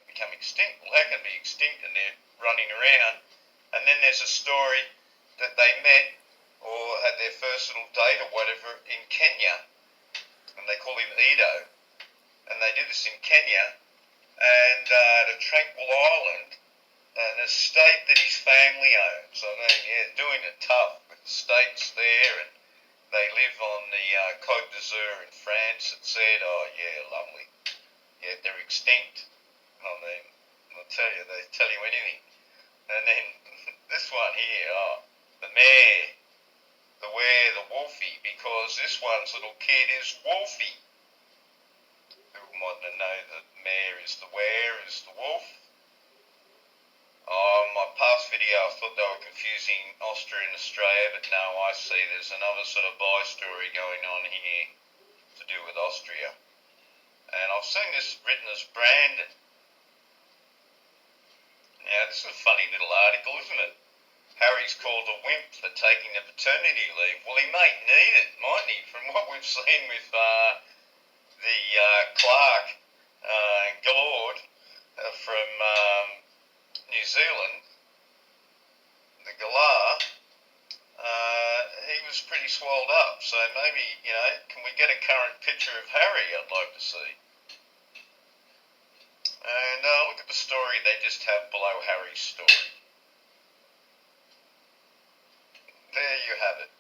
become extinct. Well, how can it be extinct and they're running around? And then there's a story that they met or had their first little date or whatever in Kenya, and they call him Edo, and they did this in Kenya, and at a tranquil island, an estate that his family owns. I mean, yeah, doing it tough with estates there, and they live on the Côte d'Azur in France. It said, oh yeah, lovely. Yeah, they're extinct. I mean, I'll tell you, they tell you anything. And then this one here, the mare, the were, the wolfie, because this one's little kid is Wolfie. People might not know that mare is the were, is the wolf. My past video, I thought they were confusing Austria and Australia, but no, I see there's another sort of by-story going on here to do with Austria. And I've seen this written as Brandon. Now, this is a funny little article, isn't it? Harry's called a wimp for taking the paternity leave. Well, he might need it, mightn't he? From what we've seen with the Clark Gillard from New Zealand, the Galah, he was pretty swelled up. So maybe, can we get a current picture of Harry? I'd like to see. And look at the story they just have below Harry's story. There you have it.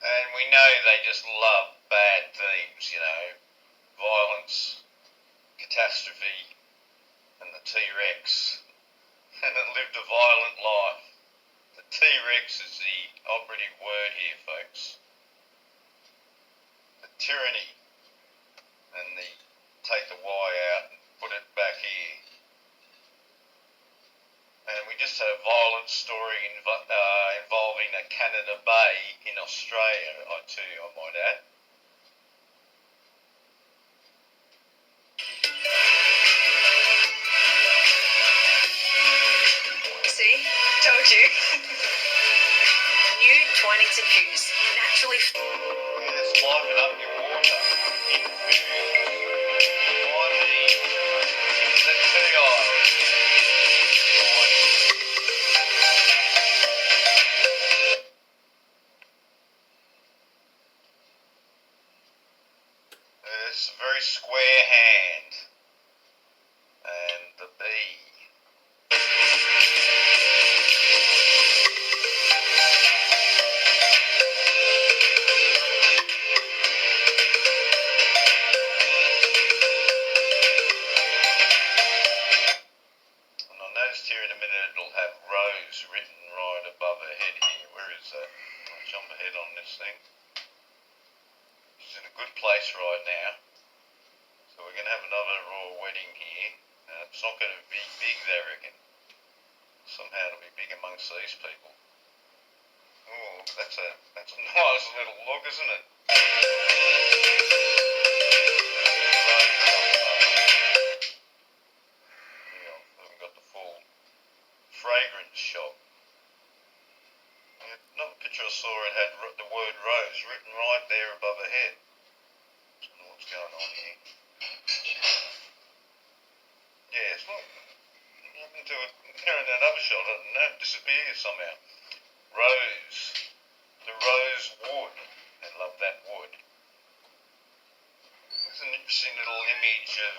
And we know they just love bad themes, violence, catastrophe, and the T-Rex. And it lived a violent life. The T-Rex is the operative word here, folks. The tyranny and the take the Y out and put it back here. And we just had a violent story involving a Canada Bay in Australia, I might add. See? Told you. New Twinings Infuse. Naturally... Let's liven up your water. Infuse. The tea island. It's a very square hand. And the bee. Here in a minute it'll have Rose written right above her head here. Where is that? I'll jump ahead on this thing. She's in a good place right now. So we're going to have another royal wedding here. It's not going to be big, they reckon. Somehow it'll be big amongst these people. Oh, that's a nice little look, isn't it? Fragrance shop. Another picture I saw, it had the word Rose written right there above her head. I don't know what's going on here. Yeah, it's not into it. There in that other shot, and that disappears somehow. Rose. The rose wood. I love that wood. There's an interesting little image of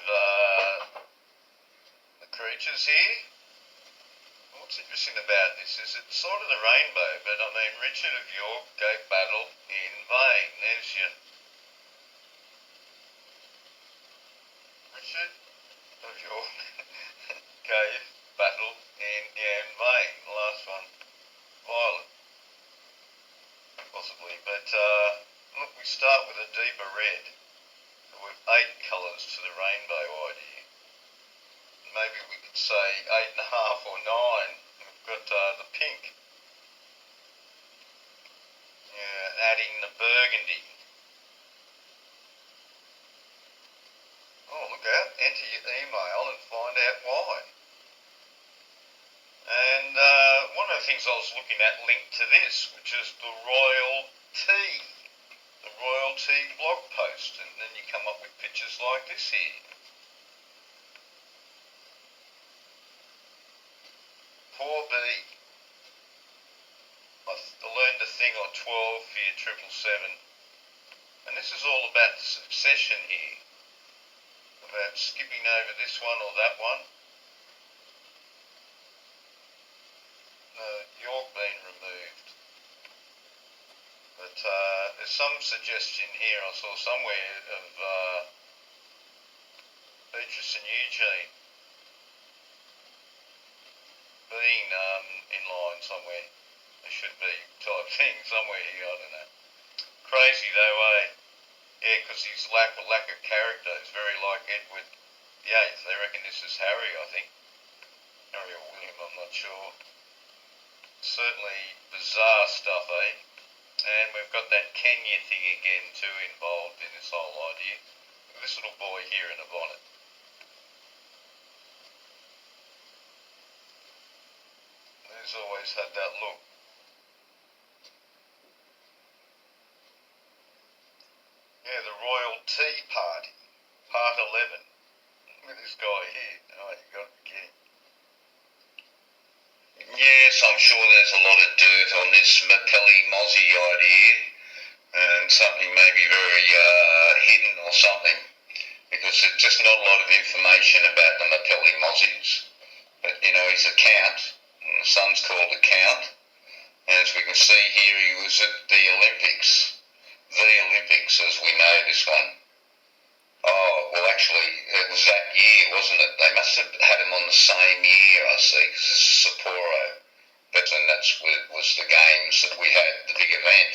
the creatures here. What's interesting about this is it's sort of the rainbow, but I mean, Richard of York gave battle in vain. There's your Richard of York gave battle in vain. The last one, violet, possibly. But look, we start with a deeper red. So we've 8 colours to the rainbow idea. Maybe we could say 8.5 or 9. We've got the pink. Yeah, adding the burgundy. Oh, look out. Enter your email and find out why. And one of the things I was looking at linked to this, which is the Royal Tea. The Royal Tea blog post. And then you come up with pictures like this here. 4B. I learned a thing or 12 for your 777. And this is all about the succession here. About skipping over this one or that one. York being removed. But there's some suggestion here I saw somewhere of Beatrice and Eugene being in line somewhere. There should be type thing somewhere here, I don't know. Crazy though, eh? Yeah, because his lack of character is very like Edward VIII. They reckon this is Harry, I think. Harry or William, I'm not sure. Certainly bizarre stuff, eh? And we've got that Kenya thing again too involved in this whole idea. Look at this little boy here in a bonnet. He's always had that look. Yeah, the Royal Tea Party, Part 11. Look at this guy here. Oh, you got it again. Yes, I'm sure there's a lot of dirt on this Mapelli Mozzie idea, and something maybe very hidden or something, because there's just not a lot of information about the Mapelli Mozzies. But, you know, he's a count, and the son's called a count, and as we can see here, he was at the Olympics. The Olympics, as we know this one. Oh, well, actually, it was that year, wasn't it? They must have had him on the same year, I see, because this is Sapporo. And that's was the games that we had, the big event.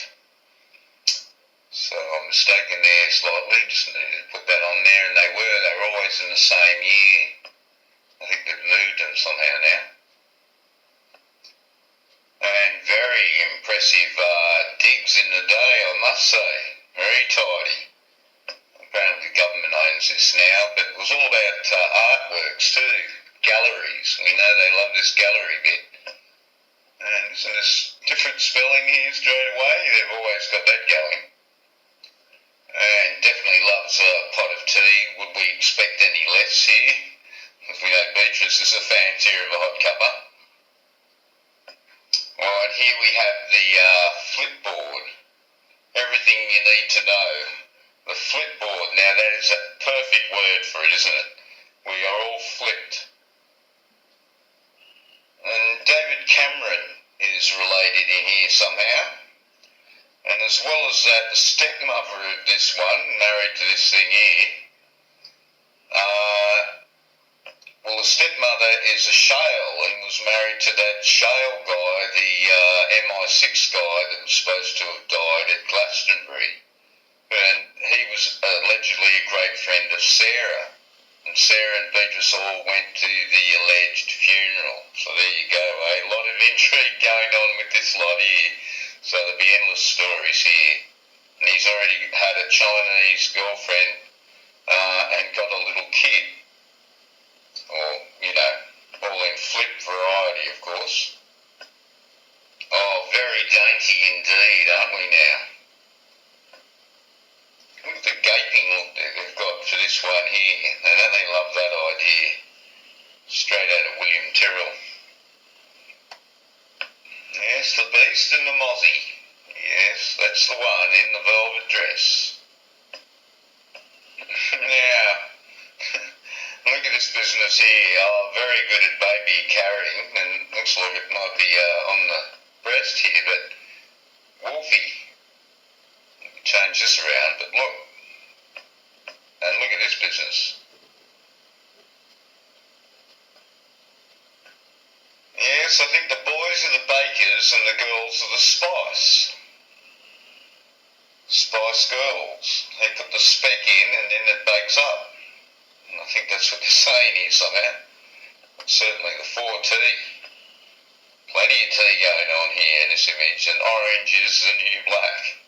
So I'm mistaken there slightly, just needed to put that on there, and they were always in the same year. I think they've moved them somehow now. And very impressive digs in the day, I must say. Very tidy. Apparently the government owns this now, but it was all about artworks too, galleries. We know they love this gallery bit. And isn't this different spelling here straight away? They've always got that going. And definitely loves a pot of tea. Would we expect any less here? As we know, Beatrice is a fancier of a hot cuppa. Right, here we have the flipboard. Everything you need to know. The flipboard, now that is a perfect word for it, isn't it? We are all flipped. And David Cameron is related in here somehow. And as well as that, the stepmother of this one, married to this thing here, well, the stepmother is a Shale and was married to that Shale guy, the MI6 guy that was supposed to have died at Glastonbury. And he was allegedly a great friend of Sarah. And Sarah and Beatrice all went to the alleged funeral. So there you go, eh? A lot of intrigue going on with this lot here. So there'll be endless stories here. And he's already had a Chinese girlfriend and got a little kid. Or, you know, all in flip variety, of course. Oh, very dainty indeed, aren't we now? Look at the gaping look that they've got for this one here. They don't they love that idea? Straight out of William Tyrrell. Yes, the beast and the mozzie. Yes, that's the one in the velvet dress. Now, look at this business here. Oh, very good at baby carrying, and looks like it might be on the breast here, but Wolfie. Change this around, but look. And look at this business. Yes, I think the boys are the bakers and the girls are the spice. Spice girls. They put the speck in and then it bakes up. And I think that's what they're saying here somehow. Certainly the 4T. Plenty of tea going on here in this image, and orange is the new black.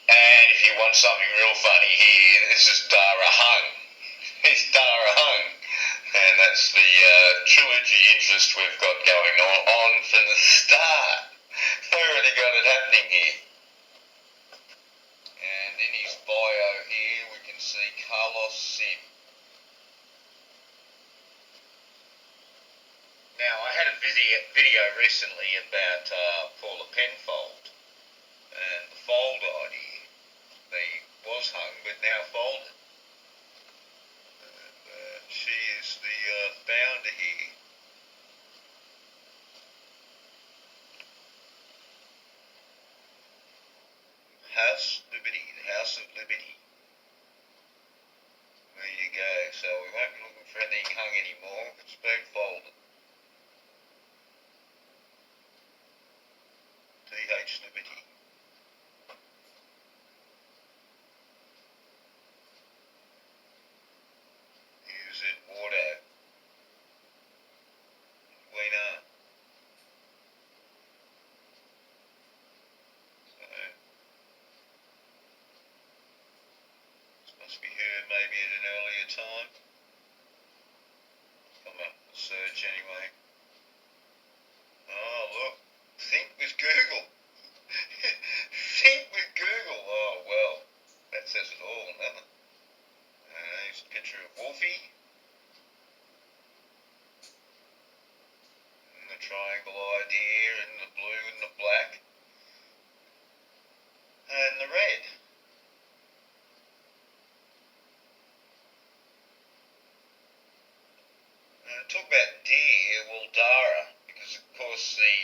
And if you want something real funny here, this is Dara Hung. It's Dara Hung. And that's the trilogy interest we've got going on from the start. We've already got it happening here. And in his bio here, we can see Carlos Sim. Now, I had a video recently about Paula Penfold and the fold idea. He was hung but now folded. She is the founder here. House Liberty, the House of Liberty. There you go. So we won't be looking for anything hung anymore. It's been folded. TH Liberty. Use it water. Winner. So this must be heard maybe at an earlier time. Come up with search anyway. Oh look. Think with Google. Think with Google. Oh well. That says it all, doesn't it? Here's a picture of Wolfie. And the triangle idea and the blue and the black. And the red. And talk about deer, well Dara, because of course the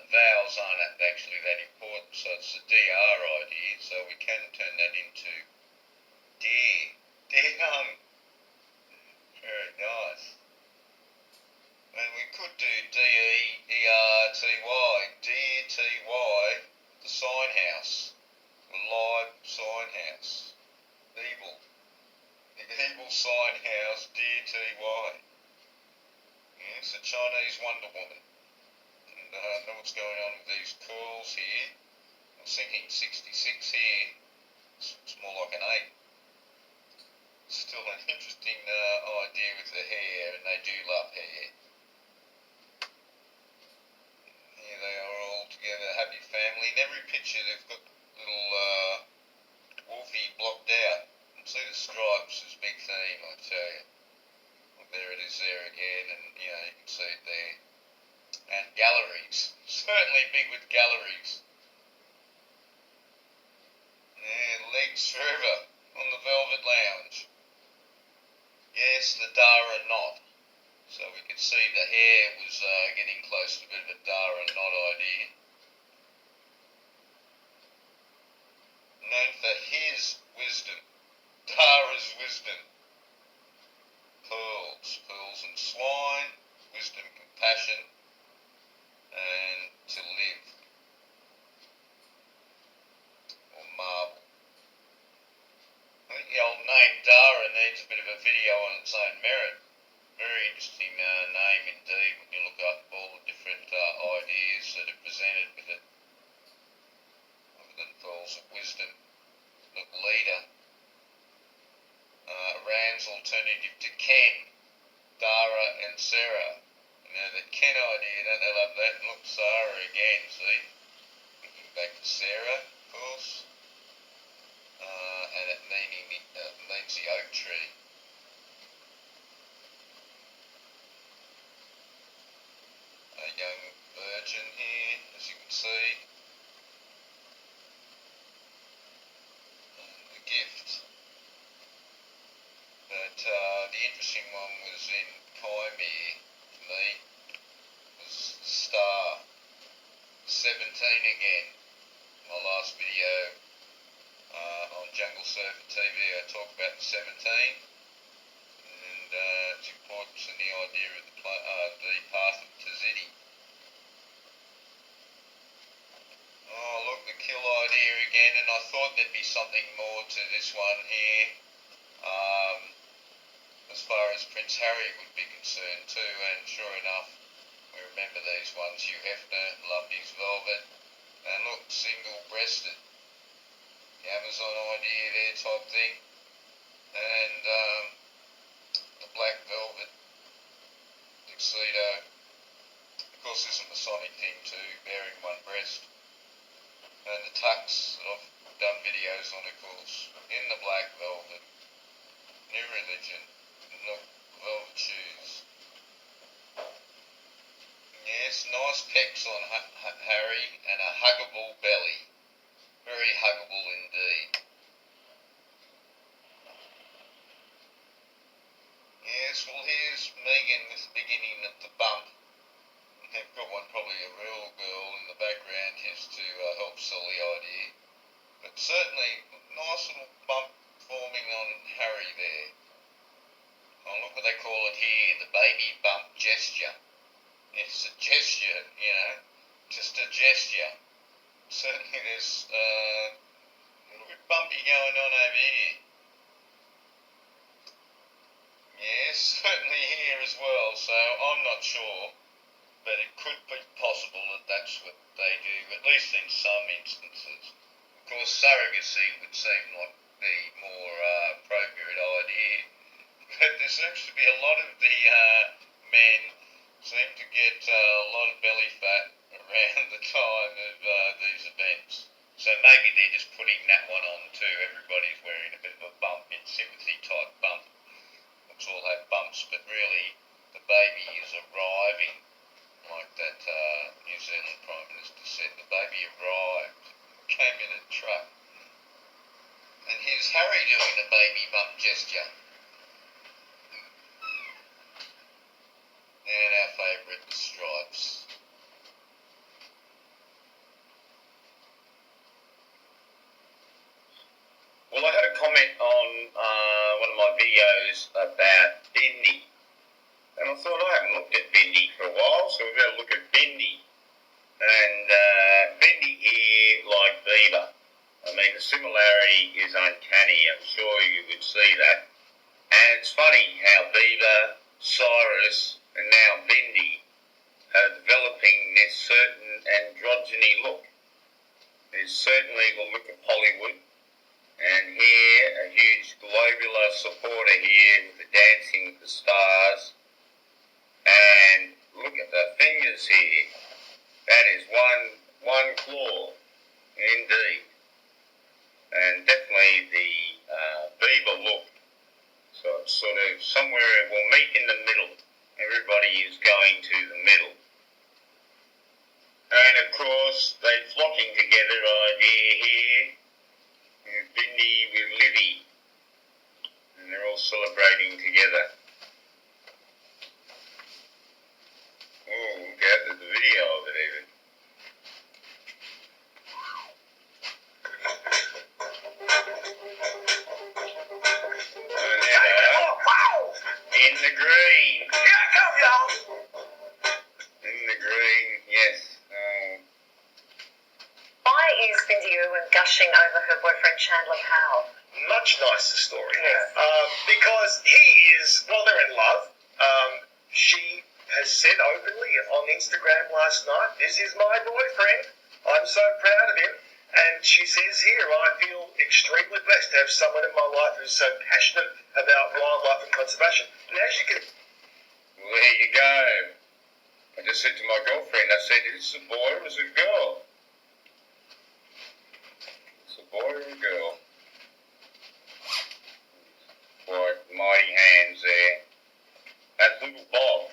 vowels aren't actually that important, so it's the DR idea, so we can turn that into deer. Deer hung. Very nice. And we could do D-E-E-R-T-Y, D-T-Y, the sign house, the live sign house, evil, the evil sign house, D-T-Y. Yes, the Chinese Wonder Woman. And I don't know what's going on with these curls here. I was thinking 66 here, it's more like an 8. Still an interesting idea with the hair, and they do love hair. Here they are all together, happy family. In every picture they've got little Wolfie blocked out. And see the stripes is a big theme, I tell you. Look, there it is there again, and you know, you can see it there. And galleries. Certainly big with galleries. Yeah, legs forever on the Velvet Lounge. Yes, the Dara knot. So we could see the hair was getting close to a bit of a Dara knot idea. Known for his wisdom. Dara's wisdom. Pearls and swine, wisdom, compassion, and to live. Or marble. I think the old name Dara needs a bit of a video on its own merit. Very interesting name indeed when you look up all the different ideas that are presented with it. Other than pearls of wisdom. Look, leader. Rand's alternative to Ken, Dara and Sarah. You know, the Ken idea, don't they love that? Look, Sarah again, see? Looking back to Sarah, of course. And it means the oak tree. A young virgin here, as you can see. The gift. But the interesting one was in Chimere, to me, was the star. 17 again. My last video on Jungle Surfer TV, I talked about the 17 and its importance in the idea of the path of Tazidi. Oh, look, the kill idea again, and I thought there'd be something more to this one here. As far as Prince Harry would be concerned too, and sure enough, we remember these ones. Hugh Hefner loved his velvet, and look, single-breasted. The Amazon idea there type thing, and the black velvet tuxedo. Of course, this is a Masonic thing too, bearing one breast, and the tux that I've done videos on, of course, in the black velvet. New religion. Look, velvet shoes. Yes, nice pecs on Harry and a huggable belly. Very huggable indeed. Yes, well here's Megan with the beginning of the bump. They've got one, probably a real girl in the background, just to help sell the idea. But certainly, nice little bump forming on Harry there. Oh, look what they call it here, the baby bump gesture. It's a gesture, you know, just a gesture. Certainly there's a little bit bumpy going on over here. Yes, certainly here as well, so I'm not sure. But it could be possible that that's what they do, at least in some instances. Of course, surrogacy would seem like the more appropriate idea, but there seems to be a lot of the men seem to get a lot of belly fat around the time of these events. So maybe they're just putting that one on too. Everybody's wearing a bit of a bump, in sympathy type bump. Let's all have bumps, but really the baby is arriving. Like that New Zealand Prime Minister said, the baby arrived, came in a truck. And here's Harry doing the baby bump gesture. And our favourite, the stripes. Well, I had a comment on one of my videos about Bindi. And I thought, I haven't looked at Bindi for a while, so we've got to look at Bindi. And Bindi here, like Bieber. I mean, the similarity is uncanny. I'm sure you would see that. And it's funny how Bieber, Cyrus, and now Bindi are developing this certain androgyny look. There's certainly the look of Hollywood. And here, a huge globular supporter here with the Dancing with the Stars. And look at the fingers here. That is one claw, indeed. And definitely the Bieber look. So it's sort of somewhere, we'll meet in the middle. Everybody is going to the middle. And of course, they're flocking together idea here. Bindi with Livy. And they're all celebrating together. Oh, look out, there's a video of it even. And there they are. In the green. Here I come, y'all. In the green, yes. Why is Bindi Irwin gushing over her boyfriend Chandler Powell? Much nicer story. Because he is, well, they're in love. She has said openly on Instagram last night, "This is my boyfriend. I'm so proud of him." And she says here, "I feel extremely blessed to have someone in my life who's so passionate about wildlife and conservation." And as you can... Well, there you go. I just said to my girlfriend, I said, is this a boy or is it a girl? It's a boy or a girl? Quite mighty hands there. That's little Bob.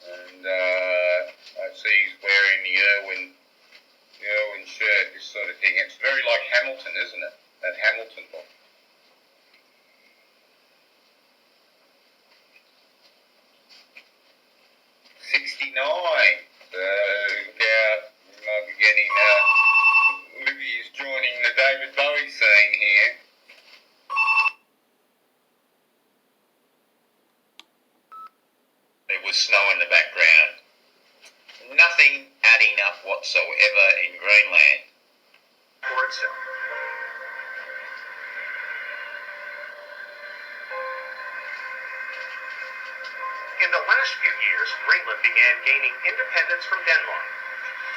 And I see he's wearing the Irwin shirt, this sort of thing. It's very like Hamilton, isn't it? That Hamilton book. '69. So look out, we might be getting Livy's joining the David Bowie scene here. There was snow in the background. Nothing adding up whatsoever in Greenland. In the last few years, Greenland began gaining independence from Denmark.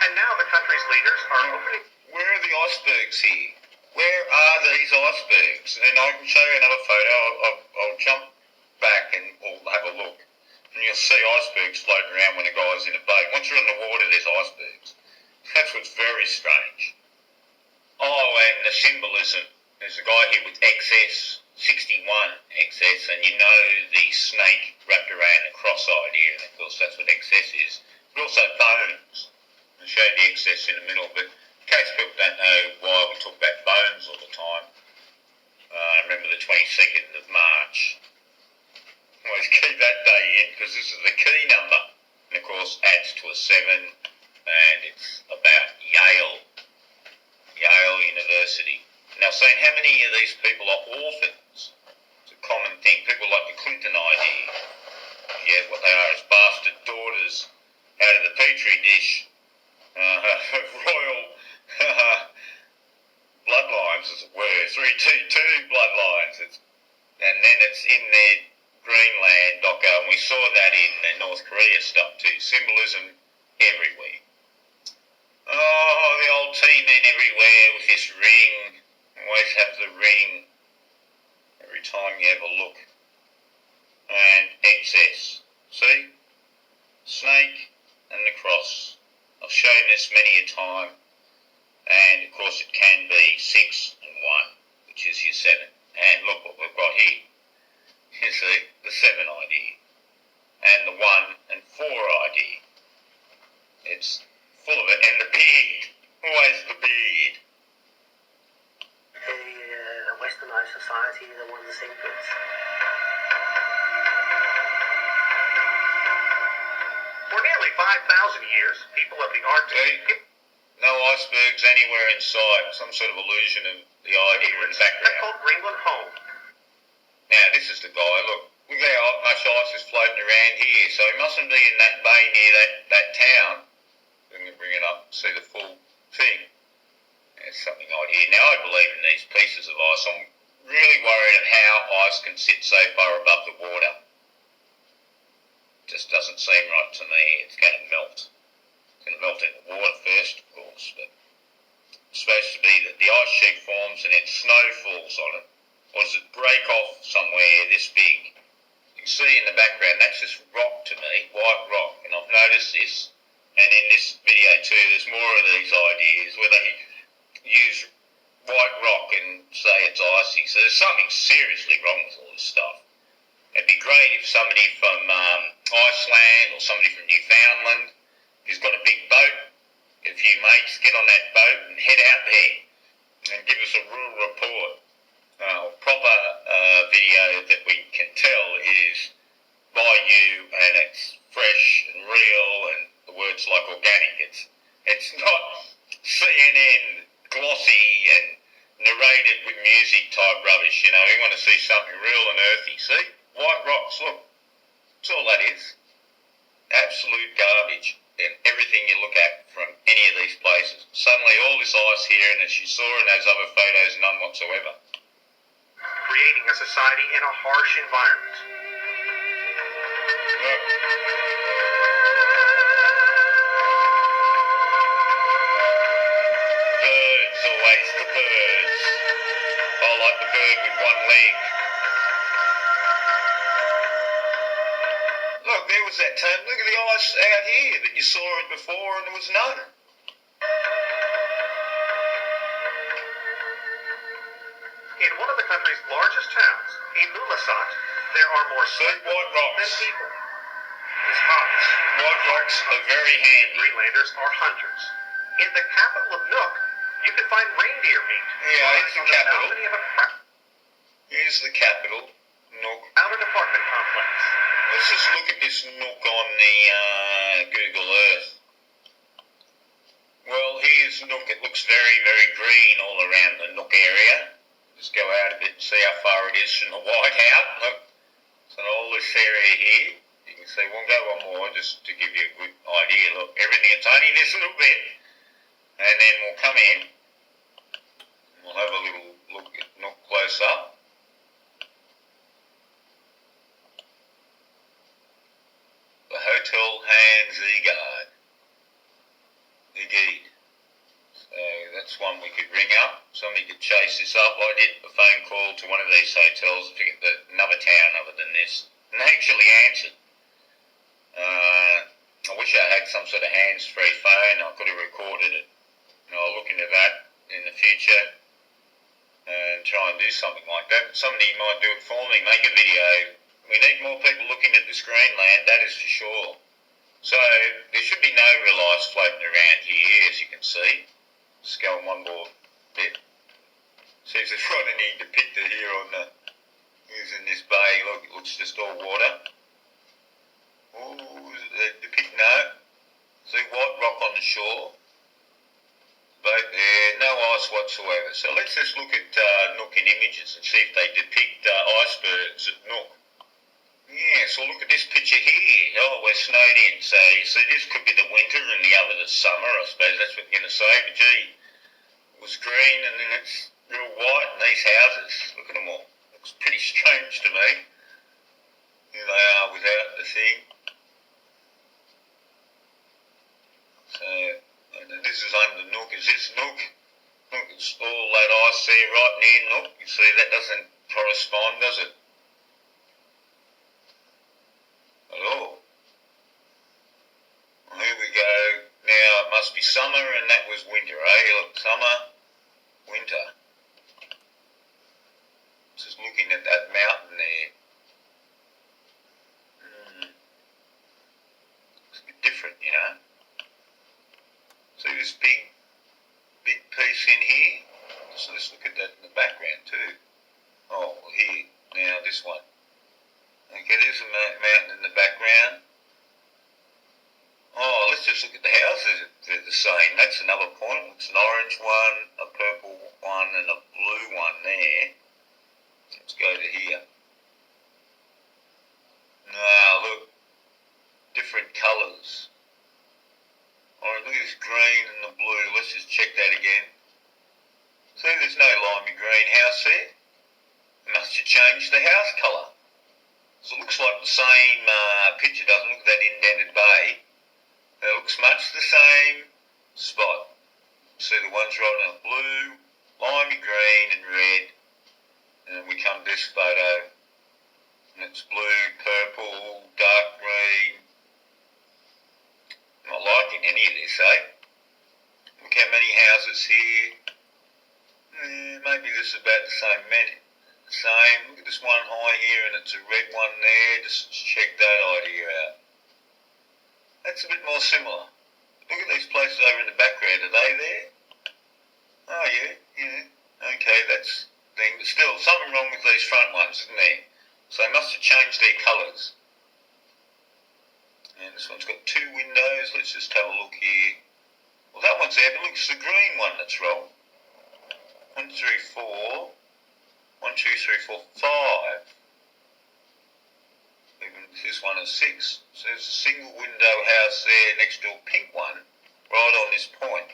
And now the country's leaders are opening... Where are the icebergs here? Where are these icebergs? And I can show you another photo. I'll jump back and we'll have a look. And you'll see icebergs floating around when a guy's in a boat. Once you're in the water, there's icebergs. That's what's very strange. Oh, and the symbolism. There's a guy here with XS, 61 XS, and you know the snake wrapped around the cross remember the 22nd of March. Always keep that day in because this is the key number. And of course adds to a 7, and it's about Yale University. Now saying how many of these people are orphans? It's a common thing. People like the Clinton idea. Yeah, what they are is bastard daughters out of the petri dish of royal bloodlines, as it were, 322 bloodlines. And then it's in their Greenland doco, and we saw that in the North Korea stuff too. Symbolism everywhere. Oh, the old T-men everywhere with this ring. Always have the ring every time you have a look. And excess. See? Snake and the cross. I've shown this many a time. And of course it can be 6 and 1, which is your 7. And look what we've got here. You see? The 7 idea. And the 1 and 4 idea. It's full of it. And the beard. Always the beard. The Westernized society, the one the same goods. For nearly 5,000 years, people of the Arctic... No icebergs anywhere in sight. Some sort of illusion of the idea in the background. called Greenland home. Now, this is the guy. Look how much ice is floating around here. So he mustn't be in that bay near that town. Let me bring it up, see the full thing. There's something odd here. Now, I believe in these pieces of ice. I'm really worried at how ice can sit so far above the water. Just doesn't seem right to me. It's going to melt. It's going to melt in the water first, of course, but it's supposed to be that the ice sheet forms and then snow falls on it. Or does it break off somewhere this big? You can see in the background, that's just rock to me, white rock, and I've noticed this. And in this video too, there's more of these ideas where they use white rock and say it's icy. So there's something seriously wrong with all this stuff. It'd be great if somebody from Iceland or somebody from Newfoundland who's got a big boat, get a few mates, get on that boat and head out there and give us a real report. Proper video that we can tell is by you and it's fresh and real and the words like organic. It's not CNN glossy and narrated with music type rubbish, you know. We want to see something real and earthy. See? White rocks, look. That's all that is. Absolute garbage. And everything you look at from any of these places. Suddenly all this ice here, and as you saw in those other photos, none whatsoever. Creating a society in a harsh environment. Look. Birds, always the birds. I like the bird with one leg. Look, there was that time. Look at the ice out here that you saw it before and there was none. In one of the country's largest towns, in Ilulissat, there are more See, white than rocks. people. It's hot. White rocks are very handy. Greenlanders are hunters. In the capital of Nuuk, you can find reindeer meat. Yeah, it's the on capital. balcony of a Here's the capital, Nuuk. outer apartment complex. Let's just look at this Nuuk on the Google Earth. Well, here's Nuuk. It looks very, very green all around the Nuuk area. Just go out a bit and see how far it is from the whiteout. Look, so all this area here, you can see, we'll go one more just to give you a good idea. Look, everything, it's only this little bit. And then we'll come in. We'll have a little look at Nuuk close up. The Hotel Hans Egard. Egid. So that's one we could ring up. Somebody could chase this up. I did a phone call to one of these hotels, I forget another town other than this, and they actually answered. I wish I had some sort of hands-free phone. I could have recorded it. I'll look into that in the future and try and do something like that. But somebody might do it for me, make a video. We need more people looking at this Greenland, that is for sure. So there should be no real ice floating around here, as you can see. Just go on one more bit. See if there's right any depicted here on the, using this bay. Look, it looks just all water. Ooh, they depict no. See white rock on the shore. Boat there, no ice whatsoever. So let's just look at Nook in images and see if they depict icebergs at Nook. Yeah, so look at this picture here. Oh, we're snowed in. So you see, this could be the winter and the other the summer. I suppose that's what you're going to say. But gee, it was green and then it's real white. And these houses, look at them all. Looks pretty strange to me. Here they are without the thing. So this is under Nook. Is this Nook? Look, it's all that ice there right near Nook. You see, that doesn't correspond, does it? At all. Well, here we go. Now it must be summer and that was winter, eh? Look, summer, winter. Just looking at that mountain there. It's a bit different, you know. See this big piece in here? So let's look at that in the background too. Oh, well here, now this one. Okay, there's a mountain in the background. Oh, let's just look at the houses. They're the same. That's another point. It's an orange one, a purple one, and a blue one there. Let's go to here. Now, look. Different colours. Alright, look at this green and the blue. Let's just check that again. See, there's no limey green house there. Must have changed the house colour. So it looks like the same picture, doesn't look at that indented bay. It looks much the same spot. See the ones right in blue, limey green and red. And then we come to this photo. And it's blue, purple, dark green. I'm not liking any of this, eh? Look how many houses here. Maybe this is about the same. Look at this one high here and it's a red one there. Just check that idea out. That's a bit more similar. Look at these places over in the background. Are they there? Oh yeah. Okay, that's the thing. But still, something wrong with these front ones, isn't there? So they must have changed their colours. And this one's got two windows. Let's just have a look here. Well, that one's there, but look, it's the green one that's wrong. 1, 3, 4. 1, 2, 3, 4, 5. Even this one is 6. So there's a single window house there next to a pink one, right on this point.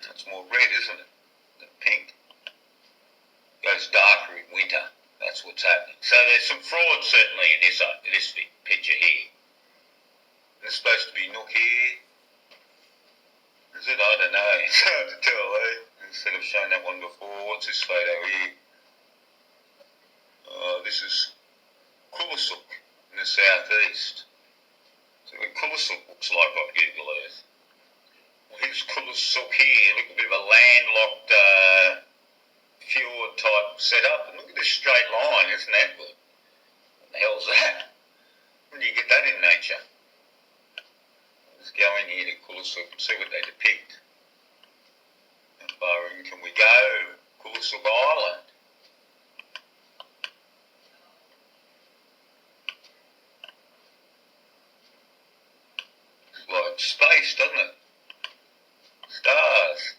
That's more red, isn't it, than pink? Goes darker in winter. That's what's happening. So there's some fraud certainly in this picture here. There's supposed to be Nook here. Is it? I don't know. It's hard to tell, eh? Instead of showing that one before, what's this photo here? This is Kulisuk in the southeast. So what Kulisuk looks like on Google Earth. Well, here's Kulisuk here. Look, a bit of a landlocked fjord type setup. And look at this straight line, isn't that good? What the hell's that? When do you get that in nature? Let's go in here to Kulisuk and see what they depict. How far in can we go? Kulisuk Island. It's like space, doesn't it? Stars.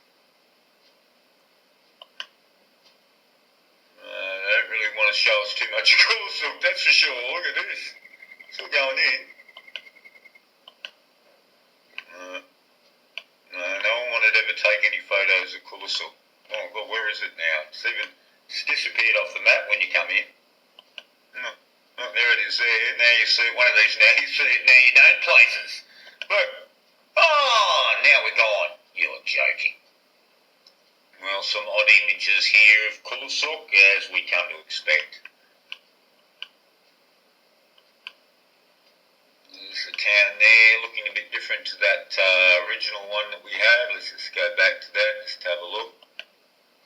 They don't really want to show us too much of Kulisuk, that's for sure. Look at this. Still going in. No one wanted to ever take any photos of Kulisuk. Oh God, where is it now? It's disappeared off the map when you come in. Oh, there it is there. Now you see one of these now. You see it now, you don't places. Look. Oh, now we're gone. You're joking. Well, some odd images here of Kulisuk, as we come to expect. There's the town there, looking a bit different to that original one that we had. Let's just go back to that, just have a look.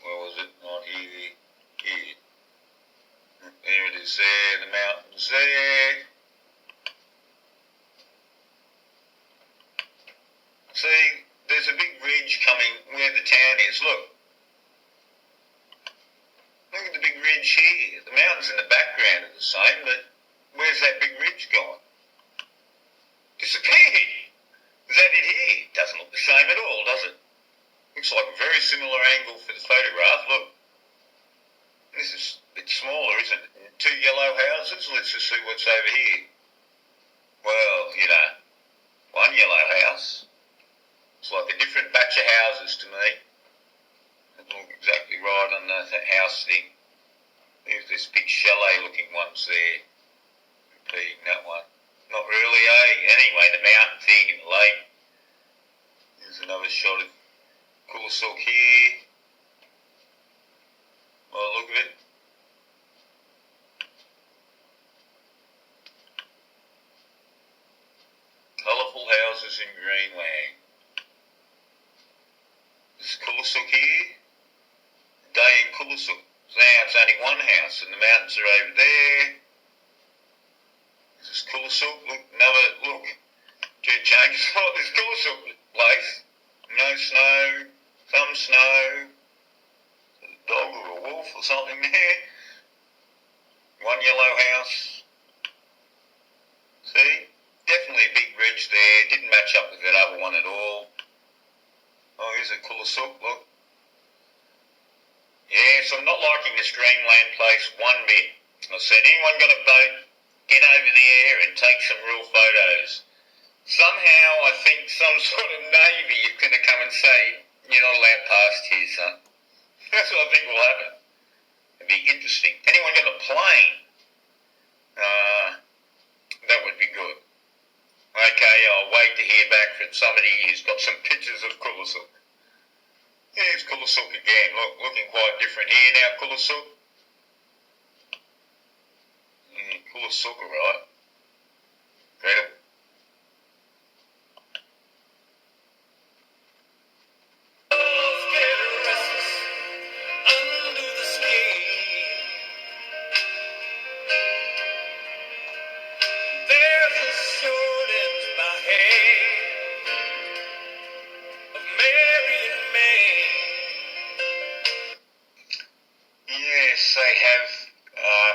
Where was it? Not here. Here. There it is there, the mountains there. See, there's a big ridge ridge, look. Look at the big ridge here. The mountains in the background are the same, but where's that big ridge gone? Disappeared. Is that it here? Doesn't look the same at all, does it? Looks like a very similar angle for the photograph. Look. This is a bit smaller, isn't it? 2 yellow houses. Let's just see what's over here. Well, you know, 1 yellow house. It's like a different batch of houses to me. Doesn't look exactly right on that house thing. There's this big chalet-looking ones there. Repeating that one. Not really, eh? Anyway, the mountain thing and the lake. Here's another shot of Kulasuk here. By the look of it. Colourful houses in Greenland. This is Kulasuk here. Day in Kulasuk. Now it's only one house and the mountains are over there. This is Kulasuk. Look, another look. It changes a lot. This Kulasuk place. No snow. Some snow. A dog or a wolf or something there. 1 yellow house. See? Definitely a big ridge there. Didn't match up with that other one at all. Oh, here's a Kulasuk, look. Yes, I'm not liking this Dreamland place one bit. I said, anyone got a boat, get over there and take some real photos. Somehow I think some sort of navy is going to come and say, you're not allowed past here, son. That's what I think will happen. It'd be interesting. Anyone got a plane? That would be good. Okay, I'll wait to hear back from somebody who's got some pictures of Kulasuk. Here's Kulasuk again. Look, looking quite different here now, Kulasuk. Kulasuk, alright. Incredible. Yes, they have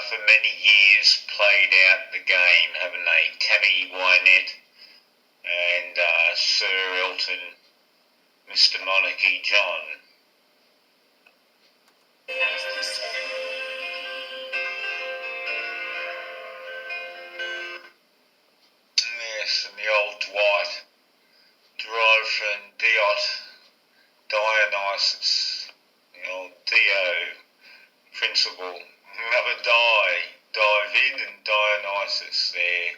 for many years played out the game, haven't they? Tammy Wynette and Sir Elton, Mr. Monarchy John. Yes, and the old Dwight derived from Dionysus, the old Dio principle. Another dive in and Dionysus there.